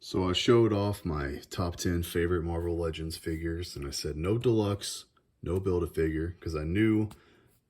So I showed off my top 10 favorite Marvel Legends figures, and I said no deluxe, no Build-A-Figure, because I knew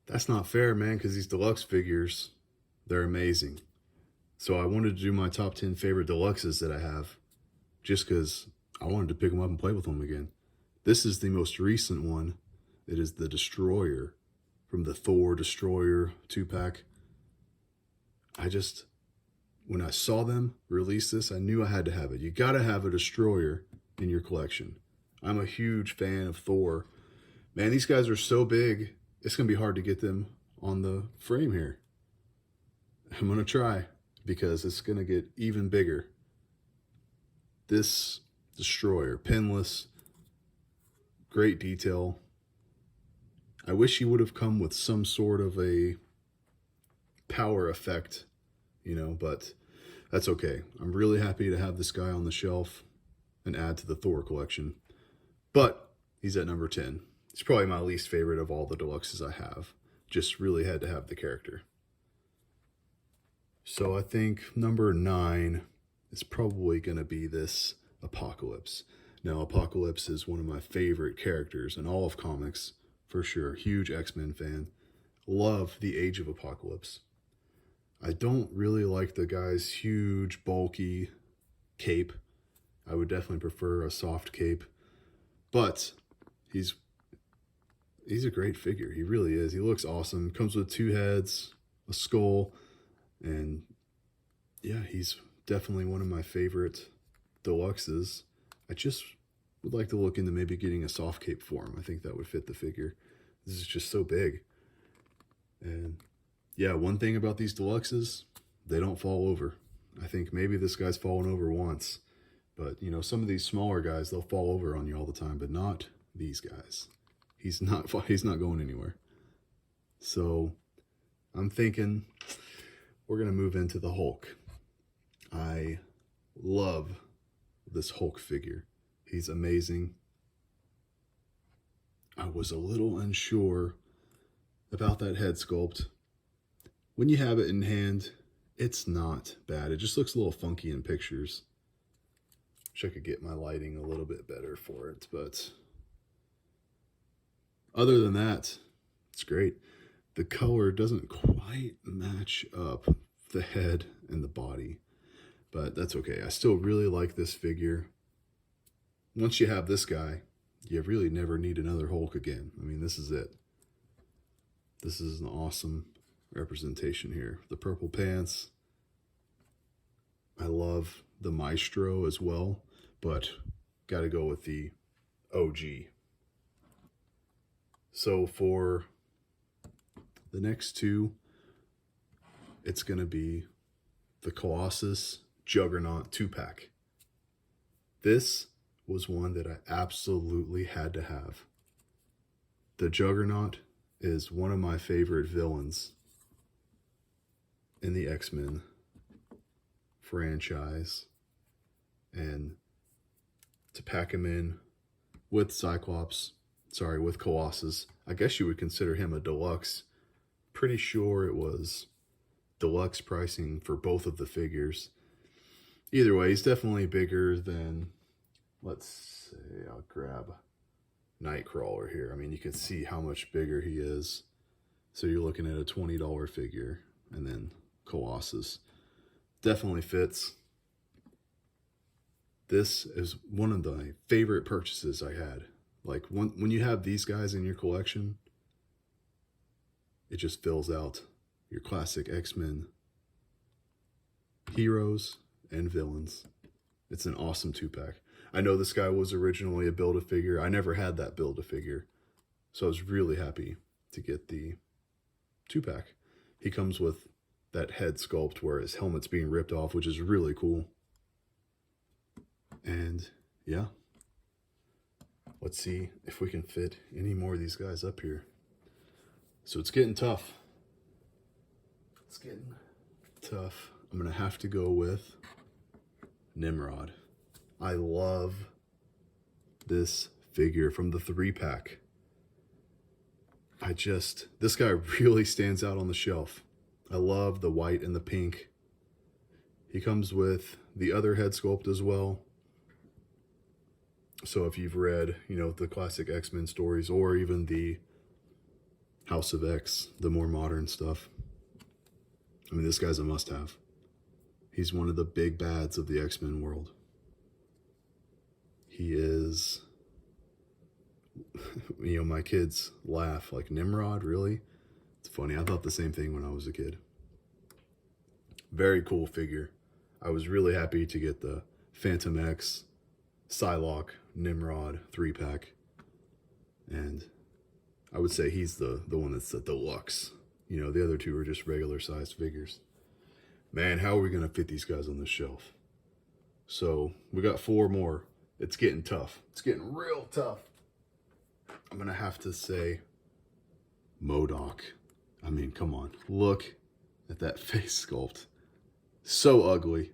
that's not fair, man, because these deluxe figures, they're amazing. So I wanted to do my top 10 favorite deluxes that I have, just because I wanted to pick them up and play with them again. This is the most recent one. It is the Destroyer from the Thor Destroyer 2-pack. When I saw them release this, I knew I had to have it. You gotta have a Destroyer in your collection. I'm a huge fan of Thor. Man, these guys are so big, it's gonna be hard to get them on the frame here. I'm gonna try because it's gonna get even bigger. This Destroyer, pinless, great detail. I wish he would have come with some sort of a power effect, but that's okay. I'm really happy to have this guy on the shelf and add to the Thor collection. But he's at number 10. He's probably my least favorite of all the deluxes I have. Just really had to have the character. So I think number 9 is probably going to be this Apocalypse. Now, Apocalypse is one of my favorite characters in all of comics, for sure. Huge X-Men fan. Love the Age of Apocalypse. I don't really like the guy's huge, bulky cape. I would definitely prefer a soft cape. But he's a great figure. He really is. He looks awesome. Comes with 2 heads, a skull, and yeah, he's definitely one of my favorite deluxes. I just would like to look into maybe getting a soft cape for him. I think that would fit the figure. This is just so big. And yeah, one thing about these deluxes, they don't fall over. I think maybe this guy's fallen over once, but some of these smaller guys, they'll fall over on you all the time, but not these guys. He's not going anywhere. So I'm thinking we're going to move into the Hulk. I love this Hulk figure. He's amazing. I was a little unsure about that head sculpt. When you have it in hand, it's not bad. It just looks a little funky in pictures. Wish I could get my lighting a little bit better for it, but other than that, it's great. The color doesn't quite match up the head and the body, but that's okay. I still really like this figure. Once you have this guy, you really never need another Hulk again. I mean, this is it. This is an awesome representation here. The purple pants. I love the Maestro as well, but got to go with the OG. So for the next two, it's going to be the Colossus Juggernaut 2-pack. This was one that I absolutely had to have. The Juggernaut is one of my favorite villains in the X-Men franchise, and to pack him in with with Colossus, I guess you would consider him a deluxe. Pretty sure it was deluxe pricing for both of the figures. Either way, he's definitely bigger than, let's say, I'll grab Nightcrawler here. I mean, you can see how much bigger he is. So you're looking at a $20 figure, and then Colossus definitely fits. This is one of my favorite purchases I had. Like when you have these guys in your collection, it just fills out your classic X-Men heroes and villains. It's an awesome 2-pack. I know this guy was originally a Build-A-Figure. I never had that Build-A-Figure, so I was really happy to get the 2-pack. He comes with that head sculpt where his helmet's being ripped off, which is really cool. And yeah, let's see if we can fit any more of these guys up here. So it's getting tough. It's getting tough. I'm going to have to go with Nimrod. I love this figure from the 3-pack. This guy really stands out on the shelf. I love the white and the pink. He comes with the other head sculpt as well, So if you've read, the classic X-Men stories or even the House of X, the more modern stuff, I mean, this guy's a must-have. He's one of the big bads of the X-Men world. He is, my kids laugh like, Nimrod, really? It's funny. I thought the same thing when I was a kid. Very cool figure. I was really happy to get the Phantom X, Psylocke, Nimrod 3-pack. And I would say he's the one that's the deluxe. The other two are just regular sized figures. Man, how are we going to fit these guys on the shelf? So we got 4 more. It's getting tough. It's getting real tough. I'm going to have to say MODOK. I mean, come on. Look at that face sculpt. So ugly.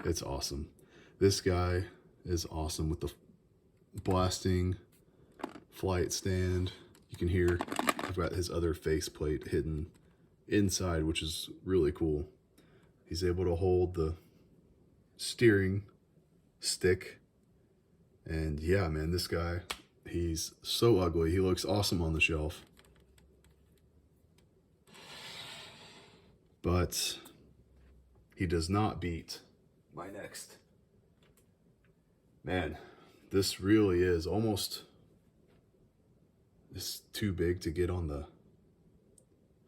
It's awesome. This guy is awesome with the blasting flight stand. You can hear I've got his other faceplate hidden inside, which is really cool. He's able to hold the steering stick. And yeah, man, this guy, he's so ugly. He looks awesome on the shelf. But he does not beat my next. Man, this really is almost too big to get on the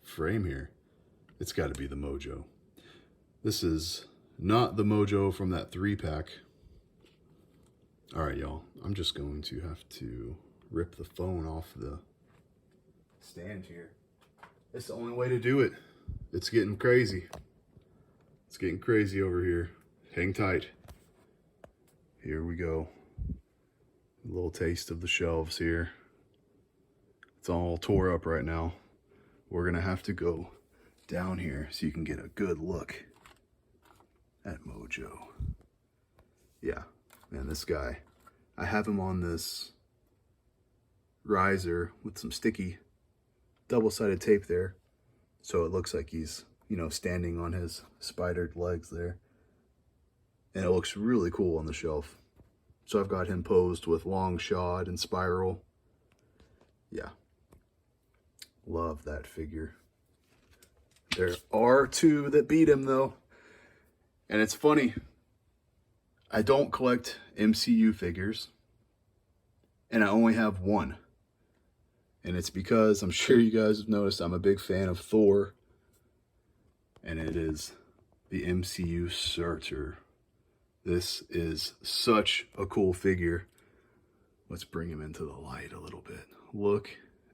frame here. It's got to be the Mojo. This is not the Mojo from that 3-pack. All right, y'all. I'm just going to have to rip the phone off the stand here. It's the only way to do it. It's getting crazy. It's getting crazy over here. Hang tight. Here we go. A little taste of the shelves here. It's all tore up right now. We're gonna have to go down here so you can get a good look at Mojo. Yeah, man, this guy. I have him on this riser with some sticky double-sided tape there. So it looks like he's, standing on his spidered legs there. And it looks really cool on the shelf. So I've got him posed with long shod and spiral. Yeah. Love that figure. There are 2 that beat him though. And it's funny. I don't collect MCU figures. And I only have 1. And it's because, I'm sure you guys have noticed, I'm a big fan of Thor. And it is the MCU Surtur. This is such a cool figure. Let's bring him into the light a little bit. Look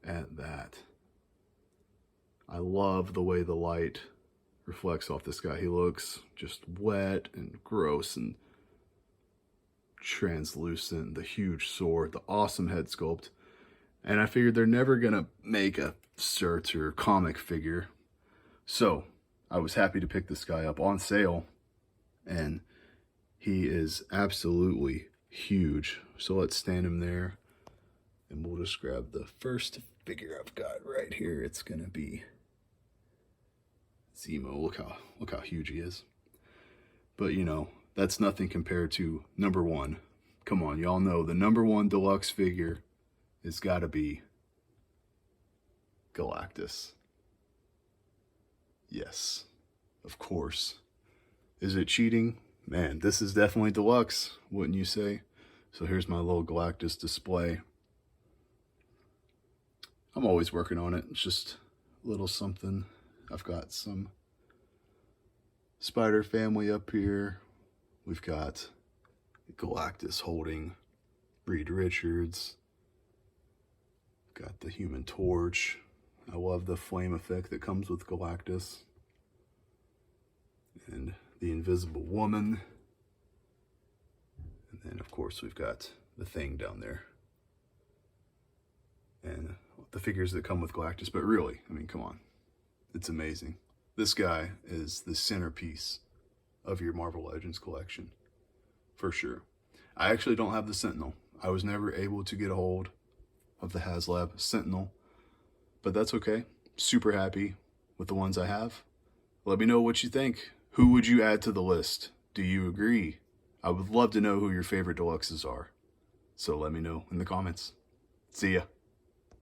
at that. I love the way the light reflects off this guy. He looks just wet and gross and translucent. The huge sword, the awesome head sculpt. And I figured they're never gonna make a Surtur comic figure. So I was happy to pick this guy up on sale. And he is absolutely huge. So let's stand him there. And we'll just grab the first figure I've got right here. It's gonna be Zemo. Look how huge he is. But that's nothing compared to number 1. Come on, y'all know the number 1 deluxe figure has got to be Galactus. Yes, of course. Is it cheating? Man, this is definitely deluxe, wouldn't you say? So here's my little Galactus display. I'm always working on it. It's just a little something. I've got some Spider family up here. We've got Galactus holding Reed Richards. Got the Human Torch. I love the flame effect that comes with Galactus. And the Invisible Woman. And then, of course, we've got the Thing down there. And the figures that come with Galactus. But really, I mean, come on. It's amazing. This guy is the centerpiece of your Marvel Legends collection. For sure. I actually don't have the Sentinel. I was never able to get a hold of the HasLab Sentinel. But that's okay. Super happy with the ones I have. Let me know what you think. Who would you add to the list? Do you agree? I would love to know who your favorite deluxes are. So let me know in the comments. See ya.